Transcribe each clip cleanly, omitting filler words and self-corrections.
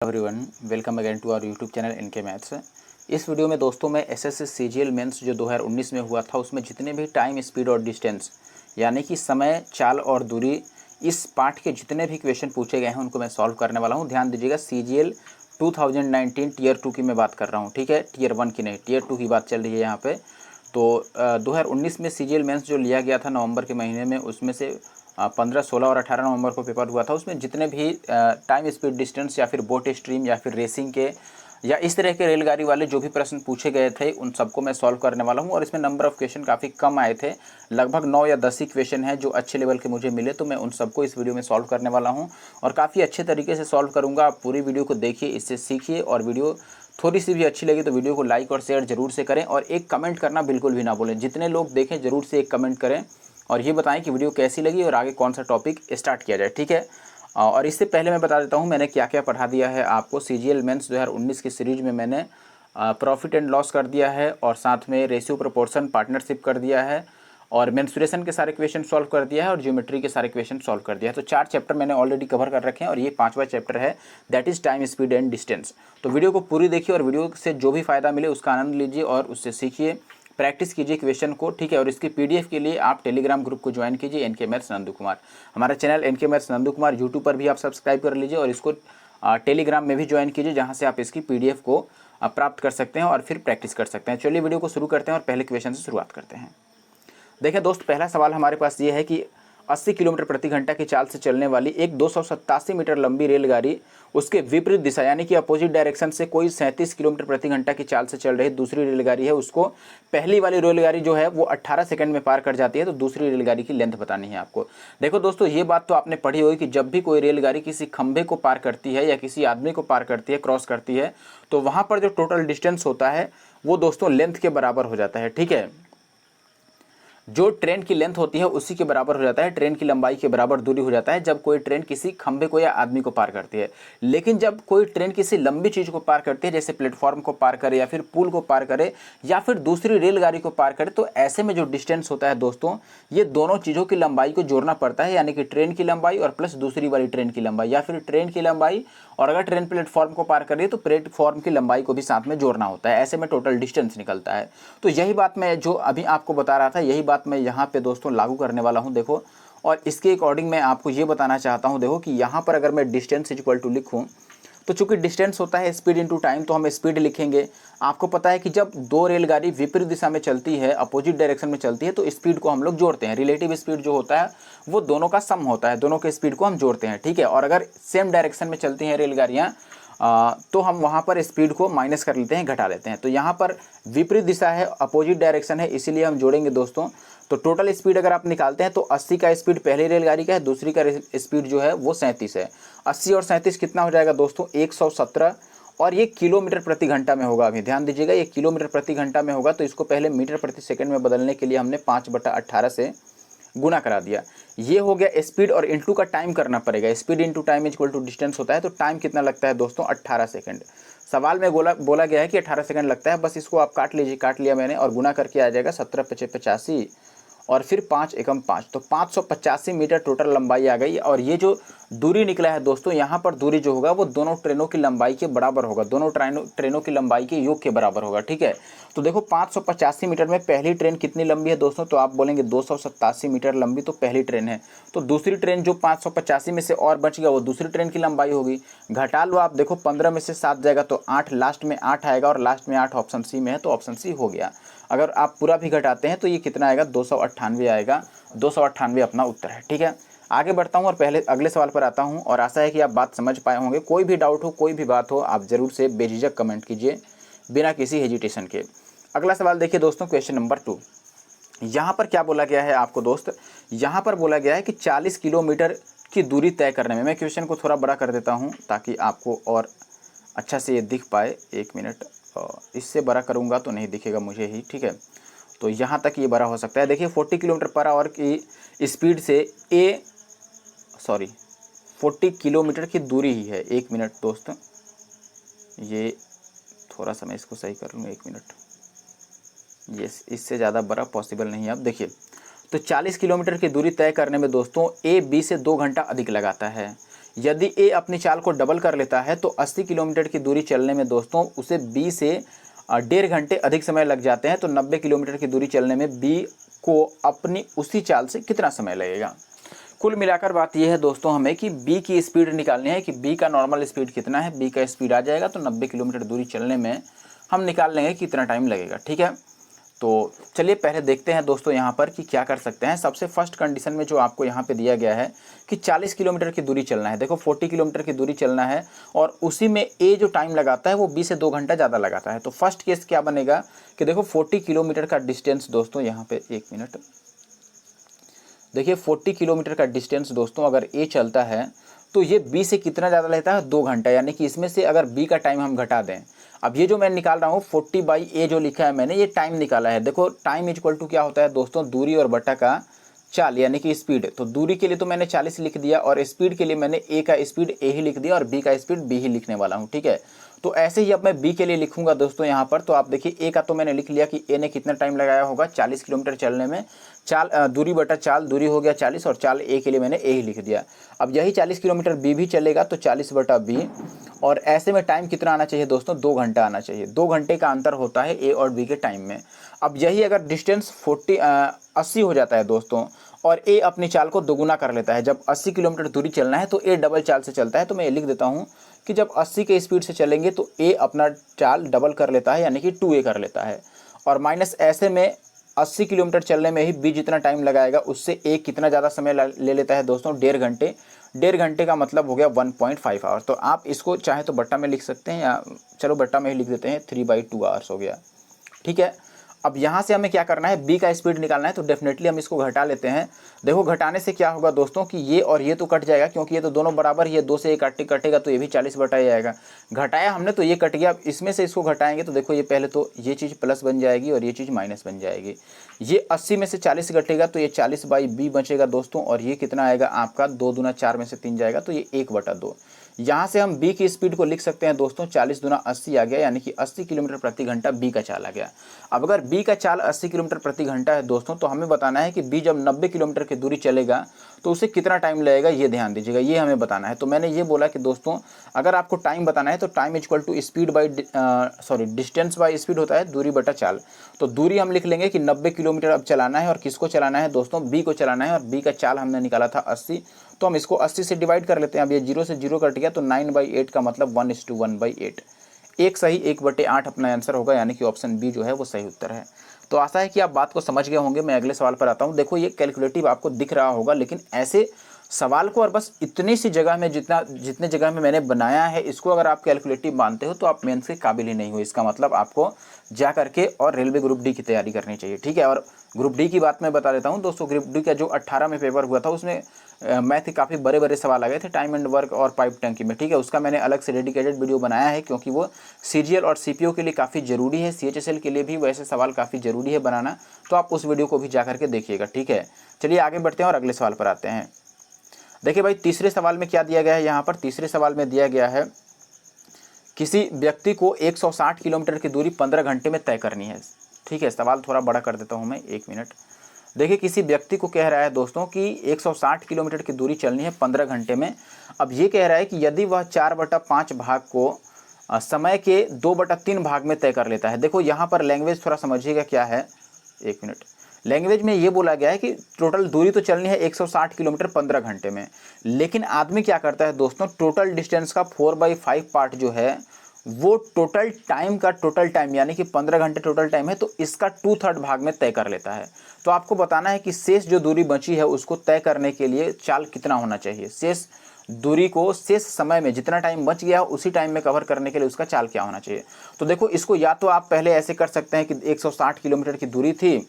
Everyone, welcome again to our YouTube channel NK maths. इस वीडियो में दोस्तों मैं एसएससी सीजीएल मेंस जो 2019 में हुआ था उसमें जितने भी टाइम, स्पीड और डिस्टेंस यानी कि समय, चाल और दूरी, इस पार्ट के जितने भी क्वेश्चन पूछे गए हैं उनको मैं सॉल्व करने वाला हूं। ध्यान दीजिएगा, सीजीएल 2019 टीयर 2 की मैं बात कर रहा हूँ, ठीक है। टीयर 1 की नहीं, टीयर 2 की बात चल रही है यहाँ पे। तो 2019 में सीजीएल मेंस जो लिया गया था नवंबर के महीने में, उसमें से 15, 16 और 18 नवंबर को पेपर हुआ था। उसमें जितने भी टाइम, स्पीड, डिस्टेंस या फिर बोट स्ट्रीम या फिर रेसिंग के या इस तरह के रेलगाड़ी वाले जो भी प्रश्न पूछे गए थे उन सबको मैं सॉल्व करने वाला हूं। और इसमें नंबर ऑफ़ क्वेश्चन काफ़ी कम आए थे, लगभग 9 या 10 ही क्वेश्चन हैं जो अच्छे लेवल के मुझे मिले, तो मैं उन सबको इस वीडियो में सॉल्व करने वाला हूं और काफ़ी अच्छे तरीके से सॉल्व करूँगा। आप पूरी वीडियो को देखिए, इससे सीखिए, और वीडियो थोड़ी सी भी अच्छी लगी तो वीडियो को लाइक और शेयर जरूर से करें और एक कमेंट करना बिल्कुल भी ना भूलें। जितने लोग देखें ज़रूर से एक कमेंट करें और ये बताएं कि वीडियो कैसी लगी और आगे कौन सा टॉपिक स्टार्ट किया जाए, ठीक है। और इससे पहले मैं बता देता हूँ मैंने क्या क्या पढ़ा दिया है आपको। सीजीएल मेंस 2019 की सीरीज में मैंने प्रॉफिट एंड लॉस कर दिया है और साथ में रेशियो, प्रोपोर्शन, पार्टनरशिप कर दिया है और मेंसुरेशन के सारे क्वेश्चन सॉल्व कर दिया है और ज्योमेट्री के सारे क्वेश्चन सॉल्व कर दिया है। तो 4 चैप्टर मैंने ऑलरेडी कवर कर रखे हैं और ये 5वां चैप्टर है, that is time, speed and distance. तो वीडियो को पूरी देखिए और वीडियो से जो भी फायदा मिले उसका आनंद लीजिए और उससे सीखिए, प्रैक्टिस कीजिए क्वेश्चन को, ठीक है। और इसकी पीडीएफ के लिए आप टेलीग्राम ग्रुप को ज्वाइन कीजिए, एनके मैथ्स नंदू कुमार। हमारा channel NK maths Nandu Kumar YouTube पर भी आप सब्सक्राइब कर लीजिए और इसको टेलीग्राम में भी ज्वाइन कीजिए, जहाँ से आप इसकी पीडीएफ को प्राप्त कर सकते हैं और फिर प्रैक्टिस कर सकते हैं। चलिए वीडियो को शुरू करते हैं और पहले क्वेश्चन से शुरुआत करते हैं। देखिए दोस्त, पहला सवाल हमारे पास ये है कि 80 किलोमीटर प्रति घंटा की चाल से चलने वाली एक 287 मीटर लंबी रेलगाड़ी उसके विपरीत दिशा यानी कि अपोजिट डायरेक्शन से कोई 37 किलोमीटर प्रति घंटा की चाल से चल रही दूसरी रेलगाड़ी है, उसको पहली वाली रेलगाड़ी जो है वो 18 सेकंड में पार कर जाती है। तो दूसरी रेलगाड़ी की लेंथ बतानी है आपको। देखो दोस्तों, ये बात तो आपने पढ़ी होगी कि जब भी कोई रेलगाड़ी किसी खंभे को पार करती है या किसी आदमी को पार करती है, क्रॉस करती है, तो वहाँ पर जो टोटल डिस्टेंस होता है वो दोस्तों लेंथ के बराबर हो जाता है, ठीक है। जो ट्रेन की लेंथ होती है उसी के बराबर हो जाता है, ट्रेन की लंबाई के बराबर दूरी हो जाता है जब कोई ट्रेन किसी खंभे को या आदमी को पार करती है। लेकिन जब कोई ट्रेन किसी लंबी चीज़ को पार करती है, जैसे प्लेटफॉर्म को पार करे या फिर पुल को पार करे या फिर दूसरी रेलगाड़ी को पार करे, तो ऐसे में जो डिस्टेंस होता है दोस्तों, ये दोनों चीज़ों की लंबाई को जोड़ना पड़ता है, यानी कि ट्रेन की लंबाई और प्लस दूसरी वाली ट्रेन की लंबाई, या फिर ट्रेन की लंबाई और अगर ट्रेन प्लेटफॉर्म को पार कर रही है तो प्लेटफॉर्म की लंबाई को भी साथ में जोड़ना होता है। ऐसे में टोटल डिस्टेंस निकलता है। तो यही बात मैं जो अभी आपको बता रहा था, यही बात मैं यहाँ पे दोस्तों लागू करने वाला हूँ। देखो, और इसके अकॉर्डिंग मैं आपको ये बताना चाहता हूँ, देखो कि यहाँ पर अगर मैं डिस्टेंस इज इक्वल टू लिखूँ, तो चूंकि डिस्टेंस होता है स्पीड इनटू टाइम, तो हम स्पीड लिखेंगे। आपको पता है कि जब दो रेलगाड़ी विपरीत दिशा में चलती है, अपोजिट डायरेक्शन में चलती है, तो स्पीड को हम लोग जोड़ते हैं। रिलेटिव स्पीड जो होता है वो दोनों का सम होता है, दोनों के स्पीड को हम जोड़ते हैं, ठीक है। और अगर सेम डायरेक्शन में चलती हैं रेलगाड़ियाँ तो हम वहाँ पर स्पीड को माइनस कर लेते हैं, घटा लेते हैं। तो यहाँ पर विपरीत दिशा है, अपोजिट डायरेक्शन है, इसीलिए हम जोड़ेंगे दोस्तों। तो टोटल स्पीड अगर आप निकालते हैं तो 80 का स्पीड पहली रेलगाड़ी का है, दूसरी का स्पीड जो है वो 37 है। 80 और 37 कितना हो जाएगा दोस्तों? 117। और ये किलोमीटर प्रति घंटा में होगा। अभी ध्यान दीजिएगा, ये किलोमीटर प्रति घंटा में होगा, तो इसको पहले मीटर प्रति सेकंड में बदलने के लिए हमने 5/18 से गुना करा दिया। ये हो गया स्पीड, और इनटू का टाइम करना पड़ेगा। Speed into time is equal to distance होता है, तो टाइम कितना लगता है दोस्तों? 18 सेकंड। सवाल में बोला गया है कि 18 सेकंड लगता है, बस इसको आप काट लीजिए, काट लिया मैंने, और गुना करके आ जाएगा 17 × 5 = 85 और फिर 5 एकम 5, तो 585 मीटर टोटल लंबाई आ गई। और ये जो दूरी निकला है दोस्तों, यहाँ पर दूरी जो होगा वो दोनों ट्रेनों की लंबाई के बराबर होगा, दोनों ट्रेनों की लंबाई के योग के बराबर होगा, ठीक है। तो देखो 585 मीटर में पहली ट्रेन कितनी लंबी है दोस्तों? तो आप बोलेंगे 287 मीटर लंबी तो पहली ट्रेन है। तो दूसरी ट्रेन जो 585 में से और बच गया वो दूसरी ट्रेन की लंबाई होगी। घटा लो आप, देखो 15 में से 7 जाएगा तो 8, लास्ट में 8 आएगा, और लास्ट में 8 ऑप्शन सी में है, तो ऑप्शन सी हो गया। अगर आप पूरा भी घटाते हैं तो ये कितना आएगा? 298 आएगा। 298 अपना उत्तर है, ठीक है। आगे बढ़ता हूँ और पहले अगले सवाल पर आता हूँ, और आशा है कि आप बात समझ पाए होंगे। कोई भी डाउट हो, कोई भी बात हो, आप जरूर से बेझिझक कमेंट कीजिए, बिना किसी हेजिटेशन के। अगला सवाल देखिए दोस्तों, क्वेश्चन नंबर 2। यहाँ पर क्या बोला गया है आपको दोस्त? यहाँ पर बोला गया है कि 40 किलोमीटर की दूरी तय करने में, मैं क्वेश्चन को थोड़ा बड़ा कर देता हूँ ताकि आपको और अच्छा से ये दिख पाए। 1 मिनट, इससे बड़ा करूँगा तो नहीं दिखेगा मुझे ही, ठीक है। तो यहाँ तक ये बड़ा हो सकता है। देखिए 40 किलोमीटर पर आवर की स्पीड से 40 किलोमीटर की दूरी ही है। 1 मिनट दोस्त, ये थोड़ा सा मैं इसको सही कर लूँ, 1 मिनट। ये इससे ज़्यादा बड़ा पॉसिबल नहीं है। अब देखिए, तो 40 किलोमीटर की दूरी तय करने में दोस्तों ए बी से 2 घंटा अधिक लगाता है। यदि ए अपनी चाल को डबल कर लेता है तो 80 किलोमीटर की दूरी चलने में दोस्तों उसे बी से 1.5 घंटे अधिक समय लग जाते हैं। तो 90 किलोमीटर की दूरी चलने में बी को अपनी उसी चाल से कितना समय लगेगा। कुल मिलाकर बात यह है दोस्तों हमें कि बी की स्पीड निकालनी है कि बी का नॉर्मल स्पीड कितना है। बी का स्पीड आ जाएगा तो 90 किलोमीटर दूरी चलने में हम निकाल लेंगे कितना टाइम लगेगा। ठीक है, तो चलिए पहले देखते हैं दोस्तों यहाँ पर कि क्या कर सकते हैं। सबसे फर्स्ट कंडीशन में जो आपको यहाँ पे दिया गया है कि 40 किलोमीटर की दूरी चलना है। देखो 40 किलोमीटर की दूरी चलना है और उसी में ए जो टाइम लगाता है वो बी से 2 घंटा ज़्यादा लगाता है। तो फर्स्ट केस क्या बनेगा कि देखो 40 किलोमीटर का डिस्टेंस दोस्तों, यहाँ पे 1 मिनट देखिए 40 किलोमीटर का डिस्टेंस दोस्तों अगर ए चलता है तो ये बी से कितना ज़्यादा लेता है, 2 घंटा। यानी कि इसमें से अगर बी का टाइम हम घटा दें, अब ये जो मैं निकाल रहा हूँ 40/a जो लिखा है मैंने, ये टाइम निकाला है। देखो टाइम इक्वल टू क्या होता है दोस्तों, दूरी और बटा का चाल यानी कि स्पीड। तो दूरी के लिए तो मैंने 40 लिख दिया और स्पीड के लिए मैंने ए का स्पीड ए ही लिख दिया और बी का स्पीड बी ही लिखने वाला हूँ। ठीक है, तो ऐसे ही अब मैं बी के लिए लिखूंगा दोस्तों यहाँ पर। तो आप देखिए ए का तो मैंने लिख लिया कि ए ने कितना टाइम लगाया होगा 40 किलोमीटर चलने में। चाल दूरी बटा चाल, दूरी हो गया 40 और चाल ए के लिए मैंने ए ही लिख दिया। अब यही 40 किलोमीटर बी भी चलेगा तो 40/b और ऐसे में टाइम कितना आना चाहिए दोस्तों, 2 घंटा आना चाहिए। 2 घंटे का अंतर होता है ए और बी के टाइम में। अब यही अगर डिस्टेंस 80 हो जाता है दोस्तों और ए अपनी चाल को दोगुना कर लेता है, जब 80 किलोमीटर दूरी चलना है तो ए डबल चाल से चलता है। तो मैं ये लिख देता हूँ कि जब 80 के स्पीड से चलेंगे तो ए अपना चाल डबल कर लेता है यानी कि 2a कर लेता है। और माइनस ऐसे में 80 किलोमीटर चलने में ही बी जितना टाइम लगाएगा उससे ए कितना ज़्यादा समय ले लेता है दोस्तों, 1.5 घंटे। 1.5 घंटे का मतलब हो गया 1.5 आवर्स। तो आप इसको चाहे तो बट्टा में लिख सकते हैं या चलो बट्टा में ही लिख देते हैं, 3/2 आवर्स हो गया। ठीक है, अब यहाँ से हमें क्या करना है, बी का स्पीड निकालना है। तो डेफिनेटली हम इसको घटा लेते हैं। देखो घटाने से क्या होगा दोस्तों कि ये और ये तो कट जाएगा क्योंकि ये तो दोनों बराबर ही है, 2 से 1 कटेगा तो ये भी 40 बटा जाएगा। घटाया हमने तो ये कट गया। अब इसमें से इसको घटाएंगे तो देखो ये पहले तो ये चीज़ प्लस बन जाएगी और ये चीज़ माइनस बन जाएगी। ये 80 में से 40 घटेगा तो ये 40/b बचेगा दोस्तों और ये कितना आएगा आपका, 2 दूना 4 में से 3 जाएगा तो ये 1/2। यहाँ से हम b की स्पीड को लिख सकते हैं दोस्तों, 40 दूना 80 आ गया यानी कि 80 किलोमीटर प्रति घंटा b का चाल आ गया। अब अगर b का चाल 80 किलोमीटर प्रति घंटा है दोस्तों तो हमें बताना है कि b जब 90 किलोमीटर की दूरी चलेगा तो उसे कितना टाइम लगेगा, ये ध्यान दीजिएगा, ये हमें बताना है। तो मैंने ये बोला कि दोस्तों अगर आपको टाइम बताना है तो time equal to speed by distance by speed होता है, दूरी बटा चाल। तो दूरी हम लिख लेंगे कि 90 किलोमीटर अब चलाना है और किसको चलाना है दोस्तों, b को चलाना है और b का चाल हमने निकाला था 80। तो हम इसको 80 से डिवाइड कर लेते हैं। अब ये 0 से 0 कट गया तो 9/8 का मतलब 1:1/8। एक सही 1/8 अपना आंसर होगा यानी कि ऑप्शन बी जो है वो सही उत्तर है। तो आशा है कि आप बात को समझ गए होंगे। मैं अगले सवाल पर आता हूँ। देखो ये कैलकुलेटिव आपको दिख रहा होगा लेकिन ऐसे सवाल को और बस इतनी सी जगह में जितने जगह में मैंने बनाया है इसको अगर आप कैलकुलेटिव मानते हो तो आप मेंस के काबिल ही नहीं हो। इसका मतलब आपको जा करके और रेलवे ग्रुप डी की तैयारी करनी चाहिए। ठीक है, और ग्रुप डी की बात मैं बता देता हूँ दोस्तों। ग्रुप डी का जो 18 में पेपर हुआ था उसमें मैथ के काफ़ी बड़े बड़े सवाल आ गए थे टाइम एंड वर्क और पाइप टंकी में। ठीक है, उसका मैंने अलग से डेडिकेटेड वीडियो बनाया है क्योंकि वो सीजीएल और सीपीओ के लिए काफ़ी ज़रूरी है, सीएचएसएल के लिए भी वैसे सवाल काफ़ी ज़रूरी है बनाना। तो आप उस वीडियो को भी जा करके देखिएगा। ठीक है, चलिए आगे बढ़ते हैं और अगले सवाल पर आते हैं। देखिए भाई तीसरे सवाल में क्या दिया गया है, यहाँ पर तीसरे सवाल में दिया गया है किसी व्यक्ति को 160 किलोमीटर की दूरी 15 घंटे में तय करनी है। ठीक है, सवाल थोड़ा बड़ा कर देता हूँ मैं, 1 मिनट। देखिए किसी व्यक्ति को कह रहा है दोस्तों कि 160 किलोमीटर की दूरी चलनी है 15 घंटे में। अब ये कह रहा है कि यदि वह 4/5 भाग को समय के 2/3 भाग में तय कर लेता है। देखो यहाँ पर लैंग्वेज थोड़ा समझिएगा क्या है, 1 मिनट। लैंग्वेज में ये बोला गया है कि टोटल दूरी तो चलनी है 160 किलोमीटर 15 घंटे में, लेकिन आदमी क्या करता है दोस्तों, टोटल डिस्टेंस का 4/5 पार्ट जो है वो टोटल टाइम यानी कि 15 घंटे टोटल टाइम है तो इसका 2/3 भाग में तय कर लेता है। तो आपको बताना है कि शेष जो दूरी बची है उसको तय करने के लिए चाल कितना होना चाहिए। शेष दूरी को शेष समय में जितना टाइम बच गया उसी टाइम में कवर करने के लिए उसका चाल क्या होना चाहिए। तो देखो इसको या तो आप पहले ऐसे कर सकते हैं कि 160 किलोमीटर की दूरी थी,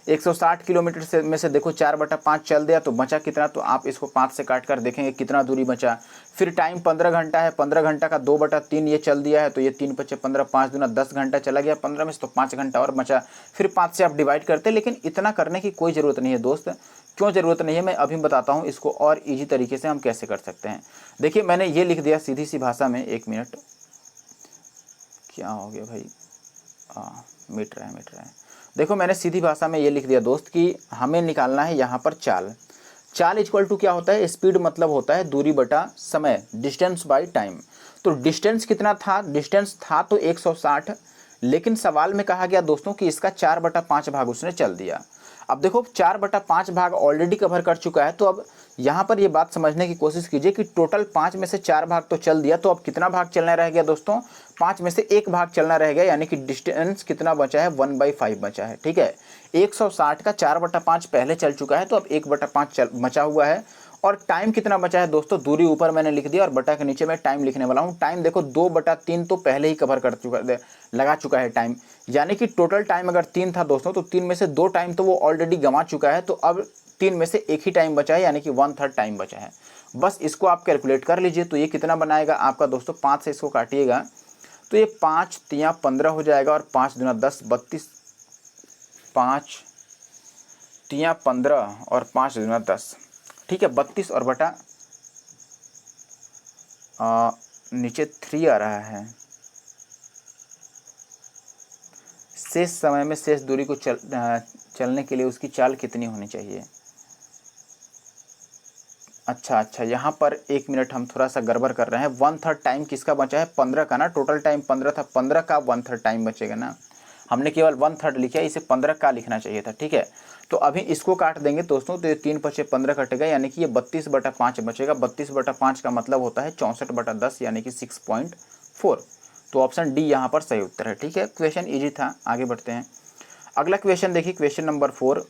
160 किलोमीटर से में से देखो 4/5 चल दिया तो बचा कितना, तो आप इसको 5 से काट कर देखेंगे कितना दूरी बचा। फिर टाइम 15 घंटा है, 15 घंटा का 2/3 ये चल दिया है तो ये 3 × 5 = 15, 5 दूना 10 घंटा चला गया 15 में से, तो 5 घंटा और बचा। फिर 5 से आप डिवाइड करते, लेकिन इतना करने की कोई ज़रूरत नहीं है दोस्त। क्यों ज़रूरत नहीं है मैं अभी बताता हूँ इसको और ईजी तरीके से हम कैसे कर सकते हैं। देखिए मैंने ये लिख दिया सीधी सी भाषा में, 1 मिनट, क्या हो गया भाई, मिट रहा है। देखो मैंने सीधी भाषा में ये लिख दिया दोस्त कि हमें निकालना है यहाँ पर चाल। चाल इक्वल टू क्या होता है, स्पीड मतलब होता है दूरी बटा समय, डिस्टेंस बाय टाइम। तो डिस्टेंस कितना था, डिस्टेंस था तो 160, लेकिन सवाल में कहा गया दोस्तों कि इसका 4/5 भाग उसने चल दिया। अब देखो 4/5 भाग ऑलरेडी कवर कर चुका है, तो अब यहाँ पर ये बात समझने की कोशिश कीजिए कि टोटल 5 में से 4 भाग तो चल दिया, तो अब कितना भाग चलना रह गया दोस्तों, 5 में से 1 भाग चलना रह गया, यानी कि डिस्टेंस कितना बचा है, 1/5 बचा है। ठीक है, 160 का 4/5 पहले चल चुका है, तो अब 1/5 बचा हुआ है। और टाइम कितना बचा है दोस्तों, दूरी ऊपर मैंने लिख दिया और बटा के नीचे मैं टाइम लिखने वाला हूँ। टाइम देखो 2/3 तो पहले ही कवर कर चुका, लगा चुका है टाइम, यानी कि टोटल टाइम अगर 3 था दोस्तों, तो 3 में से 2 टाइम तो वो ऑलरेडी गंवा चुका है, तो अब 3 में से 1 ही टाइम बचा है, यानी कि 1/3 टाइम बचा है। बस इसको आप कैलकुलेट कर लीजिए। तो ये कितना बनाएगा आपका दोस्तों, 5 से इसको काटिएगा तो ये 5 तियाँ 15 हो जाएगा और 5 दूना 10, 32, 5 तियाँ 15 और 5 दूना 10, ठीक है, 32 और बटा नीचे 3 आ रहा है। शेष समय में शेष दूरी को चलने के लिए उसकी चाल कितनी होनी चाहिए। अच्छा, यहाँ पर 1 मिनट हम थोड़ा सा गड़बड़ कर रहे हैं। 1/3 टाइम किसका बचा है, 15 का ना, टोटल टाइम 15 था, 15 का 1/3 टाइम बचेगा ना, हमने केवल 1/3 लिखा है, इसे 15 का लिखना चाहिए था। ठीक है, तो अभी इसको काट देंगे दोस्तों, तो ये 3 × 5 = 15 कटेगा, यानी कि ये 32/5 बचेगा। 32/5 का मतलब होता है 64/10, यानी कि 6.4। तो ऑप्शन डी यहाँ पर सही उत्तर है। ठीक है, क्वेश्चन ईजी था, आगे बढ़ते हैं। अगला क्वेश्चन देखिए, क्वेश्चन नंबर 4।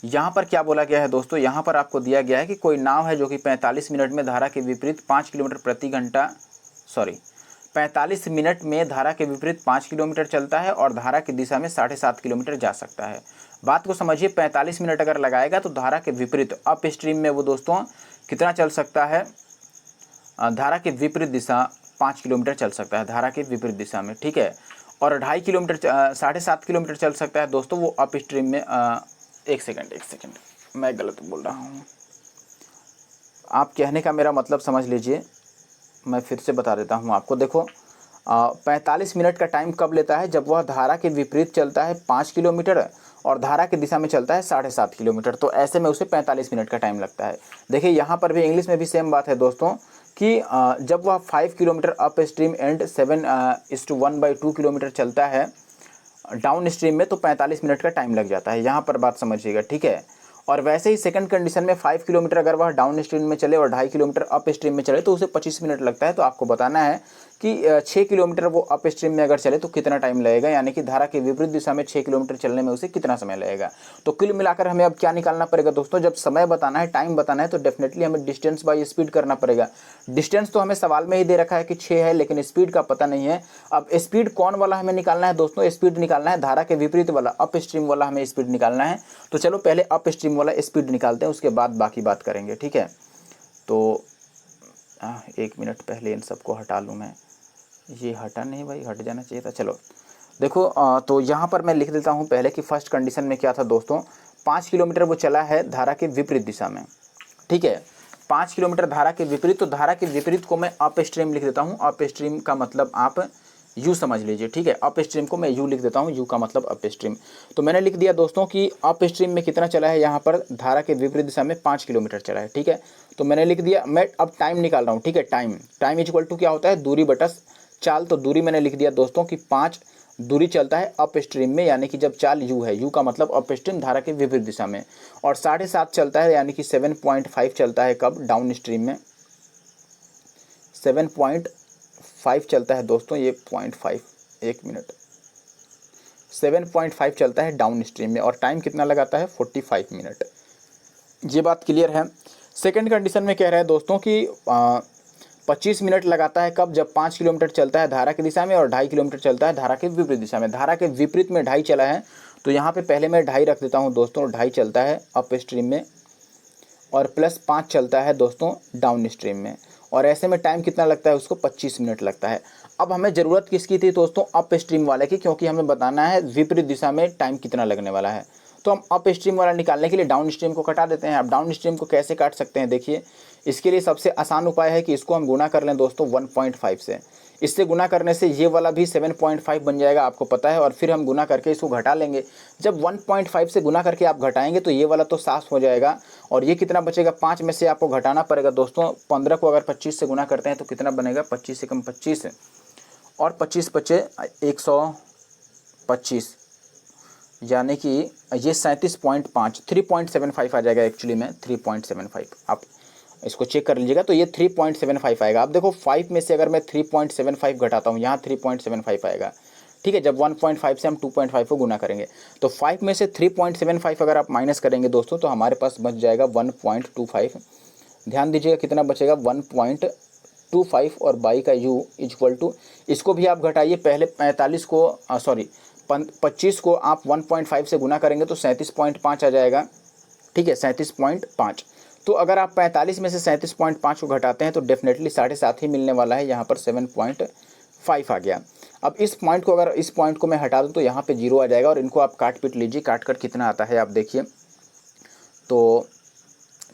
यहाँ पर क्या बोला गया है दोस्तों, यहाँ पर आपको दिया गया है कि कोई नाव है जो कि 45 मिनट में धारा के विपरीत 5 किलोमीटर प्रति घंटा 45 मिनट में धारा के विपरीत 5 किलोमीटर चलता है और धारा की दिशा में 7.5 किलोमीटर जा सकता है। बात को समझिए, 45 मिनट अगर लगाएगा तो धारा के विपरीत अप स्ट्रीम में वो दोस्तों कितना चल सकता है, धारा के विपरीत दिशा 5 किलोमीटर चल सकता है, धारा के विपरीत दिशा में। ठीक है, और 2.5 किलोमीटर 7.5 किलोमीटर चल सकता है दोस्तों वो अप स्ट्रीम में। एक सेकंड, मैं गलत बोल रहा हूँ, आप कहने का मेरा मतलब समझ लीजिए, मैं फिर से बता देता हूँ आपको। देखो 45 मिनट का टाइम कब लेता है, जब वह धारा के विपरीत चलता है 5 किलोमीटर और धारा की दिशा में चलता है 7.5 किलोमीटर, तो ऐसे में उसे 45 मिनट का टाइम लगता है। देखिए यहाँ पर भी इंग्लिश में भी सेम बात है दोस्तों कि जब वह 5 kilometre up stream and 7:1/2 kilometre चलता है डाउन स्ट्रीम में, तो 45 मिनट का टाइम लग जाता है। यहाँ पर बात समझिएगा। ठीक है, और वैसे ही सेकंड कंडीशन में 5 किलोमीटर अगर वह डाउन स्ट्रीम में चले और 2.5 किलोमीटर अप स्ट्रीम में चले तो उसे 25 मिनट लगता है। तो आपको बताना है कि 6 किलोमीटर वो अप स्ट्रीम में अगर चले तो कितना टाइम लगेगा, यानी कि धारा के विपरीत दिशा में 6 किलोमीटर चलने में उसे कितना समय लगेगा। तो कुल मिलाकर हमें अब क्या निकालना पड़ेगा दोस्तों, जब समय बताना है, टाइम बताना है, तो डेफिनेटली हमें डिस्टेंस बाई स्पीड करना पड़ेगा। डिस्टेंस तो हमें सवाल में ही दे रखा है कि 6 है, लेकिन स्पीड का पता नहीं है। अब स्पीड कौन वाला हमें निकालना है दोस्तों, स्पीड निकालना है धारा के विपरीत वाला, अप स्ट्रीम वाला हमें स्पीड निकालना है। तो चलो पहले अप स्ट्रीम वाला स्पीड निकालते हैं, उसके बाद बाकी बात करेंगे। ठीक है, तो 1 मिनट पहले इन सबको हटा लूँ मैं, ये हटा नहीं भाई, हट जाना चाहिए था। चलो देखो तो यहाँ पर मैं लिख देता हूँ पहले कि फर्स्ट कंडीशन में क्या था दोस्तों, 5 किलोमीटर वो चला है धारा के विपरीत दिशा में। ठीक है, 5 किलोमीटर धारा के विपरीत, तो धारा के विपरीत को मैं अप स्ट्रीम लिख देता हूँ। अप स्ट्रीम का मतलब आप यू समझ लीजिए। ठीक है, अप स्ट्रीम को मैं यू लिख देता हूँ, यू का मतलब अप स्ट्रीम। तो मैंने लिख दिया दोस्तों कि अप स्ट्रीम में कितना चला है, यहाँ पर धारा के विपरीत दिशा में 5 किलोमीटर चला है। ठीक है, तो मैंने लिख दिया। मैं अब टाइम निकाल रहा हूँ। ठीक है, टाइम इक्वल टू क्या होता है, दूरी बटा चाल। तो दूरी मैंने लिख दिया दोस्तों कि 5 दूरी चलता है अप स्ट्रीम में, यानी कि जब चाल यू है, यू का मतलब अप स्ट्रीम धारा के विपरीत दिशा में, और 7.5 चलता है, यानी कि 7.5 चलता है कब, डाउन स्ट्रीम में। 7.5 चलता है दोस्तों, ये 0.5, 1 मिनट, 7.5 चलता है डाउन स्ट्रीम में, और टाइम कितना लगाता है, 45 मिनट। ये बात क्लियर है। सेकंड कंडीशन में कह रहा है दोस्तों कि 25 मिनट लगाता है कब, जब 5 किलोमीटर चलता है धारा की दिशा में और 2.5 किलोमीटर चलता है धारा के विपरीत दिशा में। धारा के विपरीत में 2.5 चला है, तो यहाँ पे पहले मैं 2.5 रख देता हूँ दोस्तों। 2.5 चलता है अप स्ट्रीम में और प्लस 5 चलता है दोस्तों डाउन स्ट्रीम में, और ऐसे में टाइम कितना लगता है उसको, 25 मिनट लगता है। अब हमें ज़रूरत किसकी थी दोस्तों, अप स्ट्रीम वाले की, क्योंकि हमें बताना है विपरीत दिशा में टाइम कितना लगने वाला है। तो हम अप स्ट्रीम वाला निकालने के लिए डाउन स्ट्रीम को कटा देते हैं। अब डाउन स्ट्रीम को कैसे काट सकते हैं, देखिए इसके लिए सबसे आसान उपाय है कि इसको हम गुना कर लें दोस्तों 1.5 से। इससे गुना करने से ये वाला भी 7.5 बन जाएगा, आपको पता है, और फिर हम गुना करके इसको घटा लेंगे। जब 1.5 से गुना करके आप घटाएंगे तो ये वाला तो साफ हो जाएगा, और ये कितना बचेगा, 5 में से आपको घटाना पड़ेगा दोस्तों। 15 को अगर 25 से गुना करते हैं तो कितना बनेगा, 25 से कम 25 और 25 बचे 125, यानी कि ये 37.5 3.75 आ जाएगा एक्चुअली में 3.75। आप इसको चेक कर लीजिएगा तो ये 3.75 आएगा। अब देखो 5 में से अगर मैं 3.75 घटाता हूँ, यहाँ 3.75 आएगा, ठीक है। जब 1.5 से हम 2.5 को गुना करेंगे तो 5 में से 3.75 अगर आप माइनस करेंगे दोस्तों तो हमारे पास बच जाएगा 1.25। ध्यान दीजिएगा कितना बचेगा 1.25, और बाई का u इक्वल टू, इसको भी आप घटाइए, पहले 45 को 25 को आप 1.5 से गुना करेंगे तो 37.5 आ जाएगा, ठीक है, 37.5। तो अगर आप 45 में से 37.5 को घटाते हैं तो डेफिनेटली 7.5 ही मिलने वाला है, यहाँ पर 7.5 आ गया। अब इस पॉइंट को, अगर इस पॉइंट को मैं हटा दूँ तो यहाँ पे 0 आ जाएगा, और इनको आप काट पीट लीजिए, काट कर कितना आता है आप देखिए। तो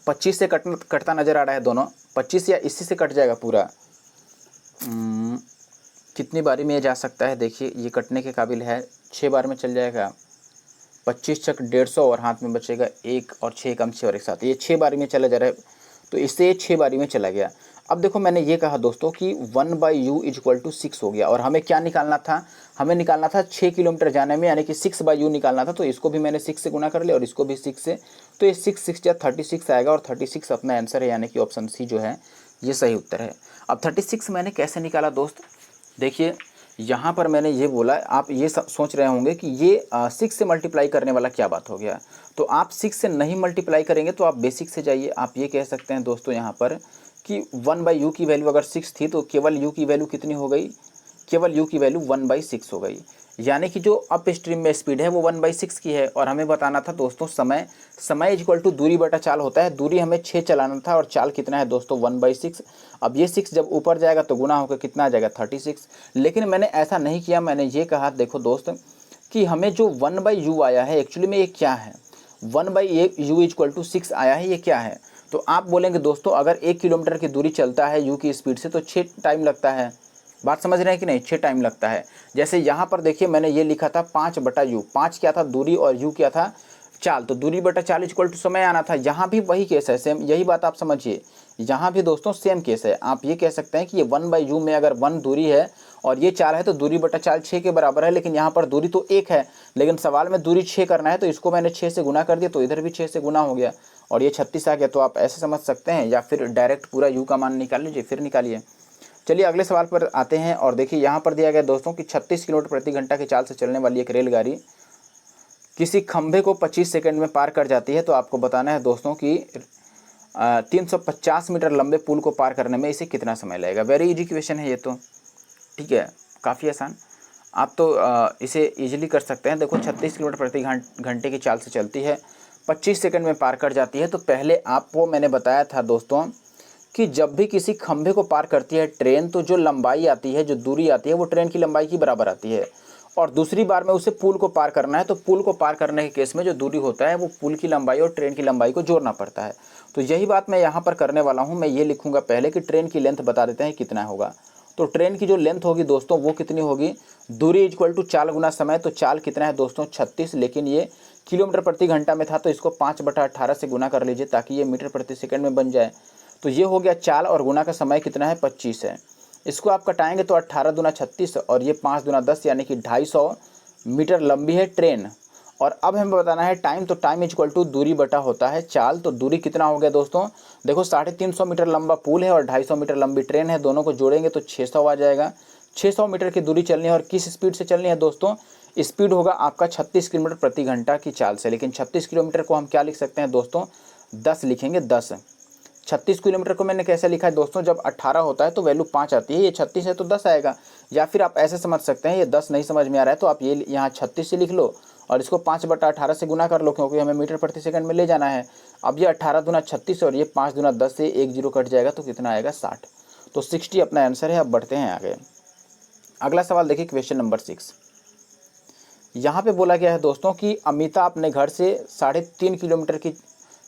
25 से कटता नज़र आ रहा है दोनों, 25 या इसी से कट जाएगा पूरा। कितनी बारी में ये जा सकता है देखिए, ये कटने के काबिल है, 6 बार में चल जाएगा। 25 चक 150 और हाथ में बचेगा 1 और 6 कम 6 और एक साथ, ये 6 बारी में चला जा रहा है, तो इससे 6 बारी में चला गया। अब देखो मैंने ये कहा दोस्तों कि 1/u इक्वल टू 6 हो गया, और हमें क्या निकालना था, हमें निकालना था 6 किलोमीटर जाने में, यानी कि 6/u निकालना था। तो इसको भी मैंने 6 से गुना कर लिया और इसको भी 6 से, तो ये 6 या 36 आएगा, और 36 अपना आंसर है, यानी कि ऑप्शन सी जो है ये सही उत्तर है। अब 36 मैंने कैसे निकाला दोस्त, देखिए यहाँ पर मैंने ये बोला, आप ये सोच रहे होंगे कि ये 6 से मल्टीप्लाई करने वाला क्या बात हो गया। तो आप 6 से नहीं मल्टीप्लाई करेंगे तो आप बेसिक से जाइए, आप ये कह सकते हैं दोस्तों यहाँ पर कि 1/u की वैल्यू अगर 6 थी तो केवल u की वैल्यू कितनी हो गई, केवल u की वैल्यू 1/6 हो गई, यानी कि जो अप स्ट्रीम में स्पीड है वो 1/6 की है। और हमें बताना था दोस्तों समय इक्वल टू दूरी बटा चाल होता है, दूरी हमें 6 चलाना था और चाल कितना है दोस्तों 1/6। अब ये 6 जब ऊपर जाएगा तो गुना होकर कितना आ जाएगा 36। लेकिन मैंने ऐसा नहीं किया, मैंने ये कहा देखो दोस्त कि हमें जो 1/u आया है एक्चुअली में ये क्या है, 1/u इक्वल टू 6 आया है, ये क्या है। तो आप बोलेंगे दोस्तों अगर 1 किलोमीटर की दूरी चलता है u की स्पीड से तो 6 टाइम लगता है, बात समझ रहे हैं कि नहीं, 6 टाइम लगता है। जैसे यहाँ पर देखिए मैंने ये लिखा था 5/u, 5 क्या था दूरी और u क्या था चाल, तो दूरी बटा चाल इक्वल टू समय आना था। यहाँ भी वही केस है, सेम यही बात आप समझिए, यहाँ भी दोस्तों सेम केस है। आप ये कह सकते हैं कि ये 1/u में अगर 1 दूरी है और ये चाल है तो दूरी बटा चाल 6 के बराबर है, लेकिन यहाँ पर दूरी तो 1 है, लेकिन सवाल में दूरी 6 करना है, तो इसको मैंने 6 से गुना कर दिया, तो इधर भी 6 से गुना हो गया और ये 36 आ गया। तो आप ऐसे समझ सकते हैं, या फिर डायरेक्ट पूरा u का मान निकाल लीजिए, फिर निकालिए। चलिए अगले सवाल पर आते हैं, और देखिए यहाँ पर दिया गया दोस्तों कि 36 किलोमीटर प्रति घंटा की चाल से चलने वाली एक रेलगाड़ी किसी खंभे को 25 सेकंड में पार कर जाती है। तो आपको बताना है दोस्तों कि 350 मीटर लंबे पुल को पार करने में इसे कितना समय लगेगा। वेरी इजी क्वेश्चन है ये तो, ठीक है, काफ़ी आसान, आप तो इसे इजीली कर सकते हैं। देखो 36 किलोमीटर प्रति घंटे की चाल से चलती है, 25 सेकंड में पार कर जाती है। तो पहले आपको मैंने बताया था दोस्तों कि जब भी किसी खंभे को पार करती है ट्रेन, तो जो लंबाई आती है, जो दूरी आती है, वो ट्रेन की लंबाई की बराबर आती है। और दूसरी बार में उसे पुल को पार करना है, तो पुल को पार करने के केस में जो दूरी होता है वो पुल की लंबाई और ट्रेन की लंबाई को जोड़ना पड़ता है। तो यही बात मैं यहाँ पर करने वाला हूँ। मैं ये लिखूँगा पहले कि ट्रेन की लेंथ बता देते हैं कितना होगा। तो ट्रेन की जो लेंथ होगी दोस्तों वो कितनी होगी, दूरी इक्वल टू चाल गुना समय। तो चाल कितना है दोस्तों 36, लेकिन ये किलोमीटर प्रति घंटा में था तो इसको 5/18 से गुना कर लीजिए ताकि ये मीटर प्रति सेकंड में बन जाए। तो ये हो गया चाल, और गुना का समय कितना है 25 है। इसको आप कटाएंगे तो 18 दूना 36 और ये 5 दूना 10, यानी कि 250 मीटर लंबी है ट्रेन। और अब हमें बताना है टाइम, तो टाइम इक्वल टू दूरी बटा होता है चाल। तो दूरी कितना हो गया दोस्तों, देखो 350 मीटर लंबा पुल है और 250 मीटर लंबी ट्रेन है, दोनों को जोड़ेंगे तो 600 आ जाएगा। 600 मीटर की दूरी चलनी है, और किस स्पीड से चलनी है दोस्तों, स्पीड होगा आपका 36 किलोमीटर प्रति घंटा की चाल से। लेकिन 36 किलोमीटर को हम क्या लिख सकते हैं दोस्तों, 10 लिखेंगे, 10। 36 किलोमीटर को मैंने कैसे लिखा है दोस्तों, जब 18 होता है तो वैल्यू 5 आती है, ये 36 है तो 10 आएगा। या फिर आप ऐसे समझ सकते हैं, ये 10 नहीं समझ में आ रहा है तो आप ये यहाँ 36 से लिख लो और इसको 5/18 से गुना कर लो, क्योंकि हमें मीटर प्रति सेकंड में ले जाना है। अब ये 18 दूना 36 और ये 5 दूना 10 से 1 0 कट जाएगा, तो कितना आएगा 60। तो 60 अपना आंसर है। अब बढ़ते हैं आगे। अगला सवाल देखिए, क्वेश्चन नंबर 6। यहाँ पे बोला गया है दोस्तों कि अमिता अपने घर से 3.5 किलोमीटर की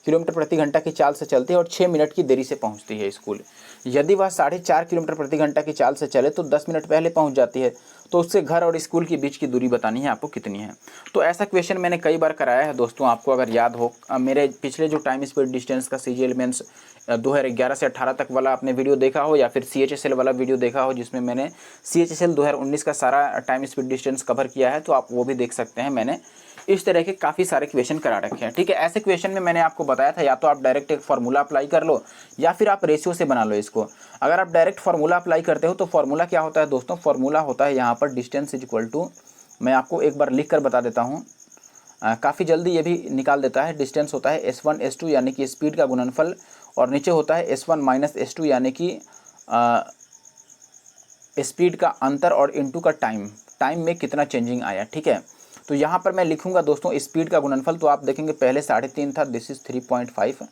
किलोमीटर प्रति घंटा की चाल से चलती है और 6 मिनट की देरी से पहुंचती है स्कूल। यदि वह 4.5 किलोमीटर प्रति घंटा की चाल से चले तो 10 मिनट पहले पहुंच जाती है। तो उससे घर और स्कूल के बीच की दूरी बतानी है आपको कितनी है। तो ऐसा क्वेश्चन मैंने कई बार कराया है दोस्तों, आपको अगर याद हो। मेरे पिछले जो टाइम स्पीड डिस्टेंस का सीजीएल मेंस 2011 से 18 तक वाला आपने वीडियो देखा हो, या फिर सीएचएसएल वाला वीडियो देखा हो जिसमें मैंने सीएचएसएल 2019 का सारा टाइम स्पीड डिस्टेंस कवर किया है, तो आप वो भी देख सकते हैं। मैंने इस तरह के काफ़ी सारे क्वेश्चन करा रखे हैं, ठीक है। ऐसे क्वेश्चन में मैंने आपको बताया था या तो आप डायरेक्ट एक फार्मूला अप्लाई कर लो या फिर आप रेशियो से बना लो इसको। अगर आप डायरेक्ट फार्मूला अप्लाई करते हो तो फार्मूला क्या होता है दोस्तों, फार्मूला होता है यहाँ पर डिस्टेंस इज इक्वल टू, मैं आपको एक बार लिख कर बता देता हूँ, काफ़ी जल्दी ये भी निकाल देता है। डिस्टेंस होता है S1 S2 यानी कि स्पीड का गुणनफल, और नीचे होता है S1 माइनस S2 यानी कि स्पीड का अंतर और इनटू का टाइम में कितना चेंजिंग आया, ठीक है। तो यहाँ पर मैं लिखूंगा दोस्तों स्पीड का गुणनफल, तो आप देखेंगे पहले 3.5 था, दिस इज 3.5।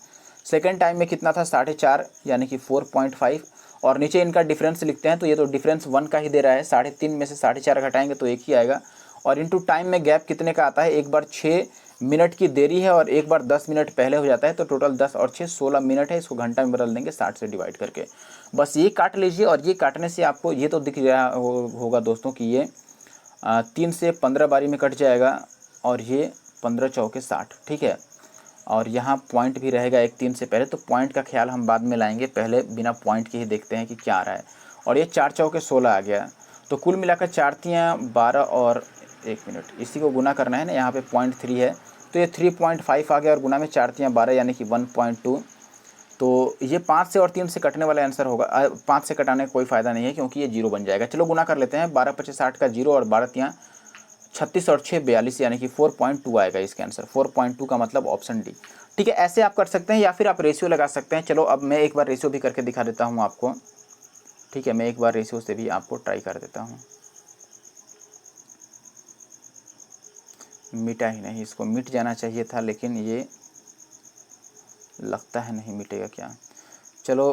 सेकेंड टाइम में कितना था 4.5 यानी कि 4.5, और नीचे इनका डिफरेंस लिखते हैं तो ये तो डिफरेंस 1 का ही दे रहा है। 3.5 में से 4.5 घटाएंगे तो 1 ही आएगा, और इनटू टाइम में गैप कितने का आता है, एक बार 6 मिनट की देरी है और एक बार 10 मिनट पहले हो जाता है, तो टोटल 10 और 6 16 मिनट है। इसको घंटा में बदल देंगे 60 से डिवाइड करके, बस ये काट लीजिए। और ये काटने से आपको ये तो दिख रहा होगा दोस्तों कि ये 3 से 15 बारी में कट जाएगा, और ये 15 चौके 60, ठीक है। और यहाँ पॉइंट भी रहेगा एक 3 से पहले, तो पॉइंट का ख्याल हम बाद में लाएंगे, पहले बिना पॉइंट के ही देखते हैं कि क्या आ रहा है। और ये 4 चौके 16 आ गया, तो कुल मिलाकर 4 तियाँ 12 और 1 मिनट, इसी को गुना करना है ना, यहाँ पे 0.3 है तो ये 3.5 आ गया, और गुना में 4 तियाँ 12 यानी कि 1.2। तो ये 5 से और 3 से कटने वाला आंसर होगा। 5 से कटाने का कोई फ़ायदा नहीं है क्योंकि ये 0 बन जाएगा। चलो गुना कर लेते हैं, 12 पचे 60 का 0 और 12 तियाँ 36 और 6 42 यानी कि 4.2 आएगा इसका आंसर। 4.2 का मतलब ऑप्शन डी, ठीक है। ऐसे आप कर सकते हैं या फिर आप रेशियो लगा सकते हैं। चलो अब मैं एक बार रेशियो भी करके दिखा देता हूँ आपको, ठीक है। मैं एक बार रेशियो से भी आपको ट्राई कर देता हूँ। मिटा ही नहीं, इसको मिट जाना चाहिए था लेकिन ये लगता है नहीं मिटेगा क्या। चलो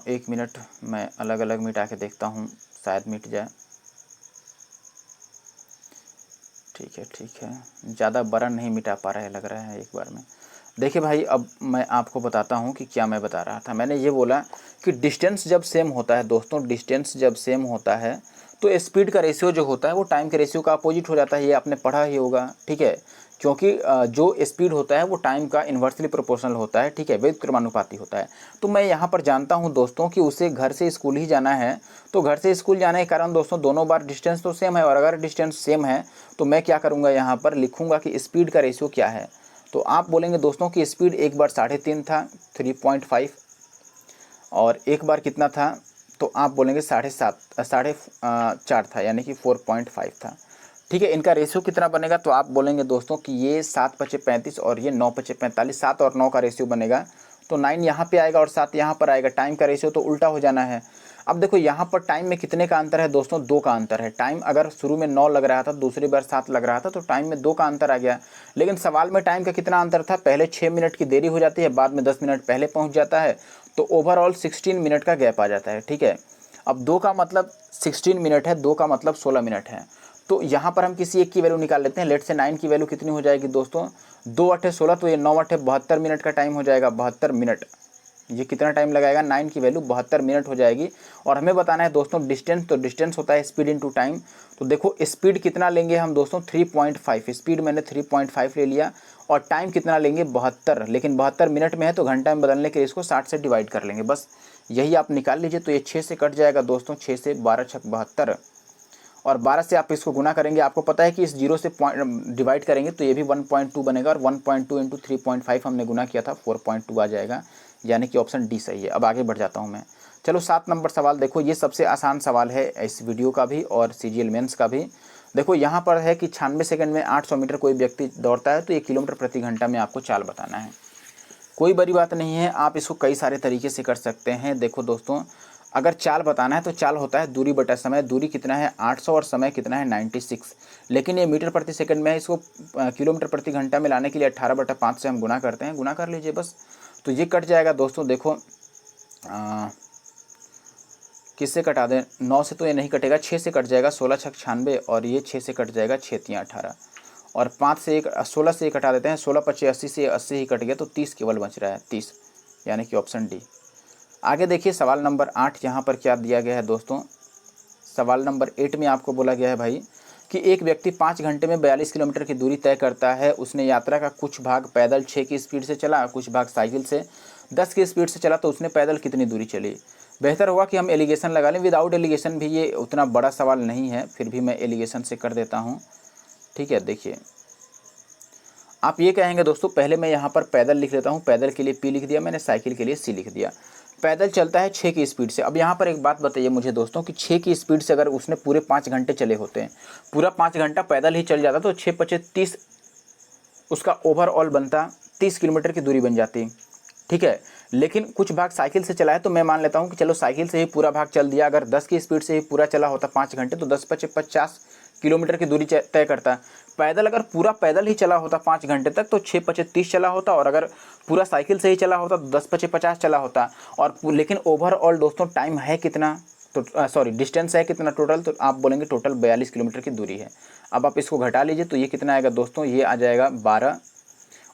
1 मिनट मैं अलग अलग मिटा के देखता हूँ, शायद मिट जाए। ठीक है ठीक है, ज़्यादा बड़ा नहीं मिटा पा रहा है लग रहा है एक बार में। देखिए भाई, अब मैं आपको बताता हूँ कि क्या मैं बता रहा था। मैंने ये बोला कि डिस्टेंस जब सेम होता है दोस्तों, डिस्टेंस जब सेम होता है तो स्पीड का रेशियो जो होता है वो टाइम के रेशियो का अपोजिट हो जाता है। ये आपने पढ़ा ही होगा, ठीक है। क्योंकि जो स्पीड होता है वो टाइम का इन्वर्सली प्रोपोर्शनल होता है, ठीक है, व्युत्क्रमानुपाती होता है। तो मैं यहाँ पर जानता हूँ दोस्तों कि उसे घर से स्कूल ही जाना है, तो घर से स्कूल जाने के कारण दोस्तों दोनों बार डिस्टेंस तो सेम है, और अगर डिस्टेंस सेम है तो मैं क्या करूँगा, यहाँ पर लिखूँगा कि स्पीड का रेशियो क्या है। तो आप बोलेंगे दोस्तों कि स्पीड एक बार 3.5 था 3.5, और एक बार कितना था, तो आप बोलेंगे 4.5 था यानी कि 4.5 था, ठीक है। इनका रेशियो कितना बनेगा, तो आप बोलेंगे दोस्तों कि ये 7 पचे 35 और ये 9 पचे 45, 7 और 9 का रेशियो बनेगा, तो 9 यहाँ पे आएगा और 7 यहाँ पर आएगा। टाइम का रेशियो तो उल्टा हो जाना है। अब देखो यहाँ पर टाइम में कितने का अंतर है दोस्तों, 2 का अंतर है। टाइम अगर शुरू में 9 लग रहा था, दूसरी बार 7 लग रहा था, तो टाइम में 2 का अंतर आ गया। लेकिन सवाल में टाइम का कितना अंतर था, पहले 6 मिनट की देरी हो जाती है, बाद में 10 मिनट पहले पहुँच जाता है, तो ओवरऑल 16 मिनट का गैप आ जाता है, ठीक है। अब 2 का मतलब 16 मिनट है, 2 का मतलब 16 मिनट है। तो यहाँ पर हम किसी एक की वैल्यू निकाल लेते हैं। लेट से 9 की वैल्यू कितनी हो जाएगी दोस्तों, 2 अट्ठे 16, तो ये 9 अट्ठे 72 मिनट का टाइम हो जाएगा। 72 मिनट, ये कितना टाइम लगाएगा, 9 की वैल्यू 72 मिनट हो जाएगी। और हमें बताना है दोस्तों डिस्टेंस, तो डिस्टेंस होता है स्पीड इनटू टाइम। तो देखो स्पीड कितना लेंगे हम दोस्तों, 3.5, स्पीड मैंने 3.5 ले लिया, और टाइम कितना लेंगे 72, लेकिन 72 मिनट में है तो घंटा में बदलने के लिए इसको 60 से डिवाइड कर लेंगे, बस यही आप निकाल लीजिए। तो ये 6 से कट जाएगा दोस्तों, 6 से 12 छक 72, और 12 से आप इसको गुना करेंगे। आपको पता है कि इस 0 से डिवाइड करेंगे तो ये भी 1.2 बनेगा, और 1.2 इंटू 3.5 हमने गुना किया था, 4.2 आ जाएगा, यानी कि ऑप्शन डी सही है। अब आगे बढ़ जाता हूँ मैं। चलो 7 नंबर सवाल देखो, ये सबसे आसान सवाल है इस वीडियो का भी और सीजीएल मेंस का भी। देखो यहाँ पर है कि 96 सेकंड में 800 मीटर कोई व्यक्ति दौड़ता है, तो 1 किलोमीटर प्रति घंटा में आपको चाल बताना है। कोई बड़ी बात नहीं है, आप इसको कई सारे तरीके से कर सकते हैं। देखो दोस्तों, अगर चाल बताना है तो चाल होता है दूरी बटा समय। दूरी कितना है 800 और समय कितना है 96, लेकिन ये मीटर प्रति सेकंड में है। इसको किलोमीटर प्रति घंटा में लाने के लिए 18/5 से हम गुना करते हैं, गुना कर लीजिए बस। तो ये कट जाएगा दोस्तों। देखो किससे कटा दें, 9 से तो ये नहीं कटेगा, 6 से कट जाएगा, 16 छक 96, और ये 6 से कट जाएगा, 6 तियाँ 18, और 5 से 1 16 से 1 हटा देते हैं, 16 पच्चीस 80 से 80 ही कट गया, तो 30 केवल बच रहा है, 30, यानी कि ऑप्शन डी। आगे देखिए सवाल नंबर 8 यहाँ पर क्या दिया गया है दोस्तों। सवाल नंबर 8 में आपको बोला गया है भाई कि एक व्यक्ति 5 घंटे में 42 किलोमीटर की दूरी तय करता है। उसने यात्रा का कुछ भाग पैदल 6 की स्पीड से चला, कुछ भाग साइकिल से 10 की स्पीड से चला, तो उसने पैदल कितनी दूरी चली। बेहतर होगा कि हम एलिगेशन लगा लें। विदाउट एलिगेशन भी ये उतना बड़ा सवाल नहीं है, फिर भी मैं एलिगेशन से कर देता हूँ। ठीक है, देखिए आप ये कहेंगे दोस्तों, पहले मैं यहाँ पर पैदल लिख लेता हूँ, पैदल के लिए पी लिख दिया मैंने, साइकिल के लिए सी लिख दिया। पैदल चलता है 6 की स्पीड से। अब यहाँ पर एक बात बताइए मुझे दोस्तों कि 6 की स्पीड से अगर उसने पूरे 5 घंटे चले होते हैं, पूरा 5 घंटा पैदल ही चल जाता, तो 6 पच्चीस 30 उसका ओवरऑल बनता 30 किलोमीटर की दूरी बन जाती। ठीक है, लेकिन कुछ भाग साइकिल से चला है, तो मैं मान लेता हूँ कि चलो साइकिल से ही पूरा भाग चल दिया। अगर 10 की स्पीड से ही पूरा चला होता 5 घंटे, तो 10 पच्चीस 50 किलोमीटर की दूरी तय करता। पैदल अगर पूरा पैदल ही चला होता 5 घंटे तक, तो 6 पच्चीस 30 चला होता, और अगर पूरा साइकिल से ही चला होता तो 10 पच्चीस 50 चला होता। और लेकिन ओवरऑल दोस्तों टाइम है कितना, तो सॉरी डिस्टेंस है कितना टोटल, तो आप बोलेंगे टोटल 42 किलोमीटर की दूरी है। अब आप इसको घटा लीजिए, तो ये कितना आएगा दोस्तों, ये आ जाएगा 12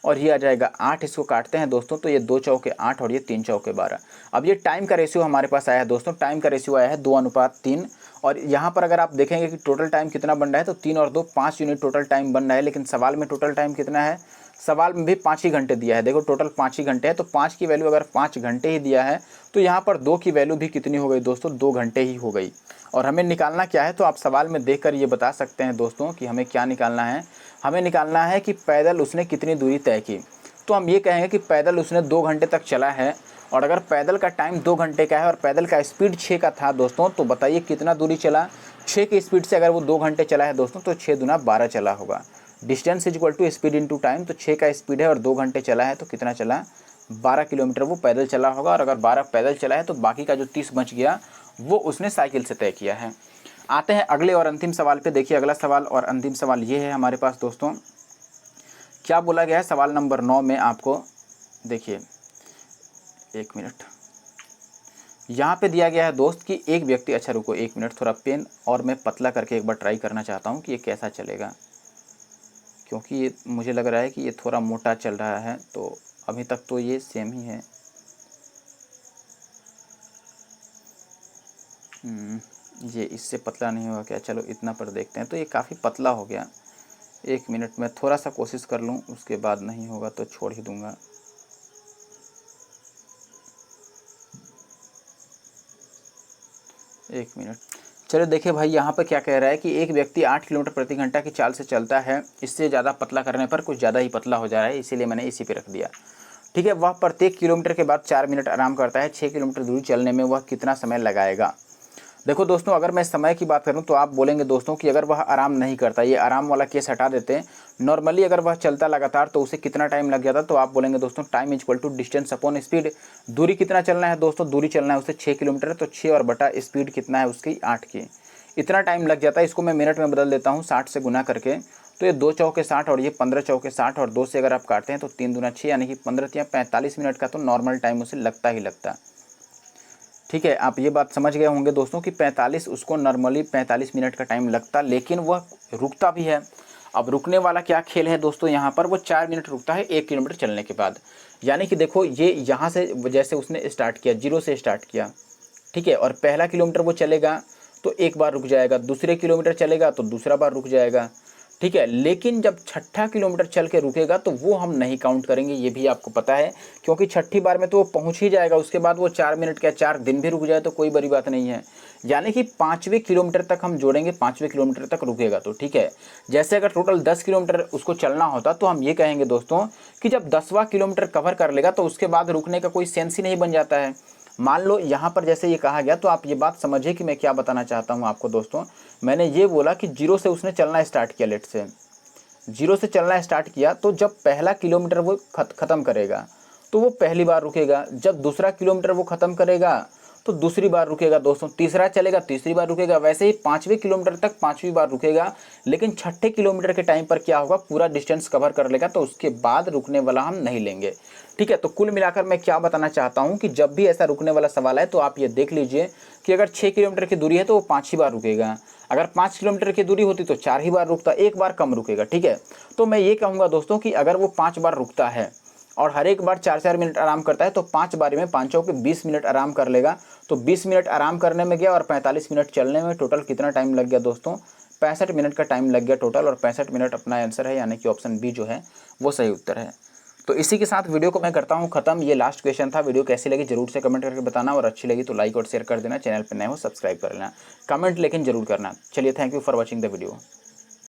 और ये आ जाएगा 8। इसको काटते हैं दोस्तों, तो ये 2 चौके 8 और ये 3 चौके 12। अब ये टाइम का रेशियो हमारे पास आया है दोस्तों, टाइम का रेशियो आया है 2:3। और यहाँ पर अगर आप देखेंगे कि टोटल टाइम कितना बन रहा है, तो 3 और 2 5 यूनिट टोटल टाइम बन रहा है। लेकिन सवाल में टोटल टाइम कितना है, सवाल में भी 5 ही घंटे दिया है। देखो टोटल 5 ही घंटे है, तो 5 की वैल्यू अगर 5 घंटे ही दिया है, तो यहाँ पर 2 की वैल्यू भी कितनी हो गई दोस्तों, 2 घंटे ही हो गई। और हमें निकालना क्या है, तो आप सवाल में देखकर ये बता सकते हैं दोस्तों कि हमें क्या निकालना है। हमें निकालना है कि पैदल उसने कितनी दूरी तय की। तो हम ये कहेंगे कि पैदल उसने 2 घंटे तक चला है, और अगर पैदल का टाइम 2 घंटे का है और पैदल का स्पीड 6 का था दोस्तों, तो बताइए कितना दूरी चला। 6 की स्पीड से अगर वो 2 घंटे चला है दोस्तों, तो 6 दूना 12 चला होगा। Distance is equal to speed into time, तो 6 का स्पीड है और 2 घंटे चला है, तो कितना चला, 12 किलोमीटर वो पैदल चला होगा। और अगर 12 पैदल चला है, तो बाकी का जो 30 बच गया वो उसने साइकिल से तय किया है। आते हैं अगले और अंतिम सवाल पे। देखिए अगला सवाल और अंतिम सवाल ये है हमारे पास दोस्तों, क्या बोला गया है सवाल नंबर 9 में आपको। देखिए 1 मिनट, यहाँ पे दिया गया है दोस्त कि एक व्यक्ति, अच्छा रुको 1 मिनट, थोड़ा पेन और मैं पतला करके एक बार ट्राई करना चाहता हूँ कि ये कैसा चलेगा, क्योंकि ये मुझे लग रहा है कि ये थोड़ा मोटा चल रहा है। तो अभी तक तो ये सेम ही है। ये इससे पतला नहीं होगा क्या, चलो इतना पर देखते हैं। तो ये काफ़ी पतला हो गया। 1 मिनट में थोड़ा सा कोशिश कर लूँ, उसके बाद नहीं होगा तो छोड़ ही दूँगा। एक मिनट, चलो देखिए भाई यहाँ पर क्या कह रहा है कि एक व्यक्ति 8 किलोमीटर प्रति घंटा की चाल से चलता है। इससे ज़्यादा पतला करने पर कुछ ज़्यादा ही पतला हो जा रहा है, इसीलिए मैंने इसी पे रख दिया। ठीक है, वह प्रत्येक किलोमीटर के बाद 4 मिनट आराम करता है। 6 किलोमीटर दूरी चलने में वह कितना समय लगाएगा। देखो दोस्तों, अगर मैं समय की बात करूं तो आप बोलेंगे दोस्तों कि अगर वह आराम नहीं करता, ये आराम वाला केस हटा देते हैं, नॉर्मली अगर वह चलता लगातार तो उसे कितना टाइम लग जाता। तो आप बोलेंगे दोस्तों time is equal to distance upon speed. दूरी कितना चलना है दोस्तों, दूरी चलना है उसे 6 किलोमीटर, तो 6 और बटा स्पीड कितना है उसकी 8 की, इतना टाइम लग जाता है। इसको मैं मिनट में बदल देता हूँ 60 से गुना करके। तो ये 2 चौके 60 और ये 15 चौके 60 और 2 से अगर आप काटते हैं तो 3 दूना 6, यानी कि 15 या 45 मिनट का तो नॉर्मल टाइम उसे लगता ही लगता। ठीक है, आप ये बात समझ गए होंगे दोस्तों कि 45 उसको नॉर्मली 45 मिनट का टाइम लगता, लेकिन वह रुकता भी है। अब रुकने वाला क्या खेल है दोस्तों, यहाँ पर वो 4 मिनट रुकता है 1 किलोमीटर चलने के बाद। यानी कि देखो ये यहाँ से जैसे उसने स्टार्ट किया, 0 से स्टार्ट किया, ठीक है, और पहला किलोमीटर वो चलेगा तो एक बार रुक जाएगा, दूसरे किलोमीटर चलेगा तो दूसरा बार रुक जाएगा, ठीक है। लेकिन जब 6ठा किलोमीटर चल के रुकेगा तो वो हम नहीं काउंट करेंगे, ये भी आपको पता है, क्योंकि 6ठी बार में तो वो पहुंच ही जाएगा। उसके बाद वो 4 मिनट क्या 4 दिन भी रुक जाए तो कोई बड़ी बात नहीं है। यानी कि 5वें किलोमीटर तक हम जोड़ेंगे, 5वें किलोमीटर तक रुकेगा तो, ठीक है। जैसे अगर टोटल 10 किलोमीटर उसको चलना होता तो हम ये कहेंगे दोस्तों कि जब 10वां किलोमीटर कवर कर लेगा तो उसके बाद रुकने का कोई सेंस ही नहीं बन जाता है। मान लो यहाँ पर जैसे ये कहा गया, तो आप ये बात समझिए कि मैं क्या बताना चाहता हूँ आपको दोस्तों। मैंने ये बोला कि 0 से उसने चलना स्टार्ट किया, लेट से 0 से चलना स्टार्ट किया, तो जब पहला किलोमीटर वो ख़त्म करेगा तो वो पहली बार रुकेगा। जब दूसरा किलोमीटर वो ख़त्म करेगा तो दूसरी बार रुकेगा दोस्तों, तीसरा चलेगा तीसरी बार रुकेगा, वैसे ही 5वें किलोमीटर तक 5वीं बार रुकेगा। लेकिन 6ठे किलोमीटर के टाइम पर क्या होगा, पूरा डिस्टेंस कवर कर लेगा, तो उसके बाद रुकने वाला हम नहीं लेंगे। ठीक है, तो कुल मिलाकर मैं क्या बताना चाहता हूँ कि जब भी ऐसा रुकने वाला सवाल है तो आप ये देख लीजिए कि अगर 6 किलोमीटर की दूरी है तो वो 5 ही बार रुकेगा, अगर 5 किलोमीटर की दूरी होती तो 4 ही बार रुकता, एक बार कम रुकेगा। ठीक है, तो मैं ये कहूँगा दोस्तों कि अगर वो 5 बार रुकता है और हर एक बार 4-4 मिनट आराम करता है तो 5 बारी में 5 चौके 20 मिनट आराम कर लेगा। तो 20 मिनट आराम करने में गया और 45 मिनट चलने में, टोटल कितना टाइम लग गया दोस्तों, 65 मिनट का टाइम लग गया टोटल, और 65 मिनट अपना आंसर है, यानी कि ऑप्शन बी जो है वो सही उत्तर है। तो इसी के साथ वीडियो को मैं करता हूँ खत्म। ये लास्ट क्वेश्चन था। वीडियो कैसी लगी जरूर से कमेंट करके बताना, और अच्छी लगी तो लाइक और शेयर कर देना, चैनल पर नए हो सब्सक्राइब कर लेना, कमेंट लेकिन जरूर करना। चलिए, thank you for watching the video.